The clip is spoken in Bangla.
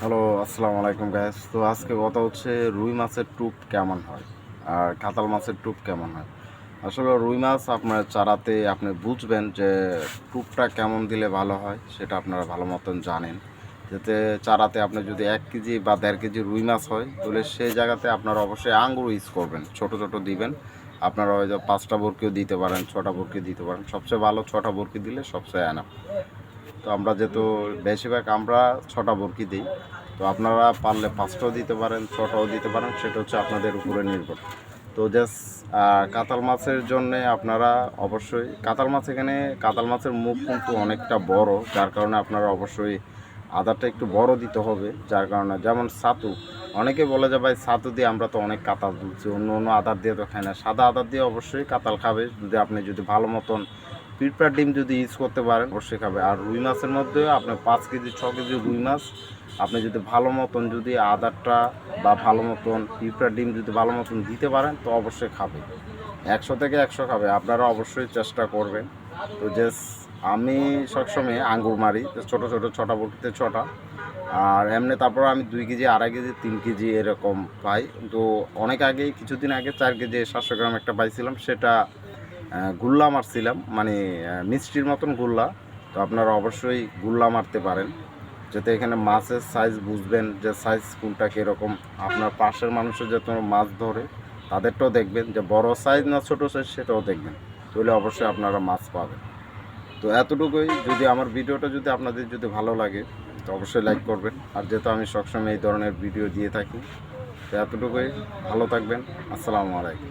হ্যালো, আসসালামু আলাইকুম গাইস। তো আজকে কথা হচ্ছে রুই মাছের টুপ কেমন হয় আর কাতাল মাছের টুপ কেমন হয়। আসলে রুই মাছ আপনার চারাতে আপনি বুঝবেন যে টুপটা কেমন দিলে ভালো হয়, সেটা আপনারা ভালো মতন জানেন। যাতে চারাতে আপনি যদি 1 কেজি বা 1.5 কেজি রুই মাছ হয়, তাহলে সেই জায়গাতে আপনারা অবশ্যই আঙ্গুর ইউজ করবেন, ছোট ছোট দিবেন। আপনারা হয়তো 5টা বরকিও দিতে পারেন, 6টা বরকি দিতে পারেন। সবচেয়ে ভালো 6টা বরকি দিলে সবচেয়ে এনাফ। তো আমরা যেহেতু বেশিরভাগ আমরা 6টা বরকি দিই, তো আপনারা পারলে 5টাও দিতে পারেন, 6টাও দিতে পারেন, সেটা হচ্ছে আপনাদের উপরে নির্ভর। তো জাস্ট কাতাল মাছের জন্যে আপনারা অবশ্যই কাতাল মাছের মুখ কিন্তু অনেকটা বড়, যার কারণে আপনারা অবশ্যই আদারটা একটু বড় দিতে হবে। যার কারণে যেমন ছাতু, অনেকে বলে যে ভাই ছাতু দিয়ে আমরা তো অনেক কাতাল তুলছি, অন্য অন্য আদার দিয়ে তো খাই না। সাদা আদার দিয়ে অবশ্যই কাতাল খাবে, যদি আপনি যদি ভালো মতন পিঁপড়ার ডিম যদি ইউজ করতে পারেন অবশ্যই খাবে। আর রুই মাছের মধ্যে আপনি 5 কেজি 6 কেজি রুই মাছ আপনি যদি ভালো মতন যদি আদারটা বা ভালো মতন পিঁপড়ার ডিম যদি ভালো মতন দিতে পারেন তো অবশ্যই খাবে, 100 থেকে 100 খাবে। আপনারা অবশ্যই চেষ্টা করবেন। তো জাস্ট আমি সবসময় আঙ্গুর মারি ছোটো ছোটো 6টা বটিতে 6টা। আর এমনি তারপর আমি 2 কেজি 2.5 কেজি 3 কেজি এরকম পাই। তো অনেক আগেই কিছুদিন আগে 4 কেজি 700 গ্রাম একটা পাইছিলাম, সেটা গুল্লা মারছিলাম, মানে মিষ্টির মতন গুল্লা। তো আপনারা অবশ্যই গুল্লা মারতে পারেন, যাতে এখানে মাছের সাইজ বুঝবেন যে সাইজ কোনটা কীরকম। আপনার পাশের মানুষের যত মাছ ধরে তাদেরটাও দেখবেন যে বড় সাইজ না ছোটো সাইজ, সেটাও দেখবেন। তাহলে অবশ্যই আপনারা মাছ পাবেন। তো এতটুকুই। যদি আমার ভিডিওটা যদি আপনাদের যদি ভালো লাগে তো অবশ্যই লাইক করবেন। আর যেহেতু আমি সবসময় এই ধরনের ভিডিও দিয়ে থাকি, তো এতটুকুই। ভালো থাকবেন। আসসালামু আলাইকুম।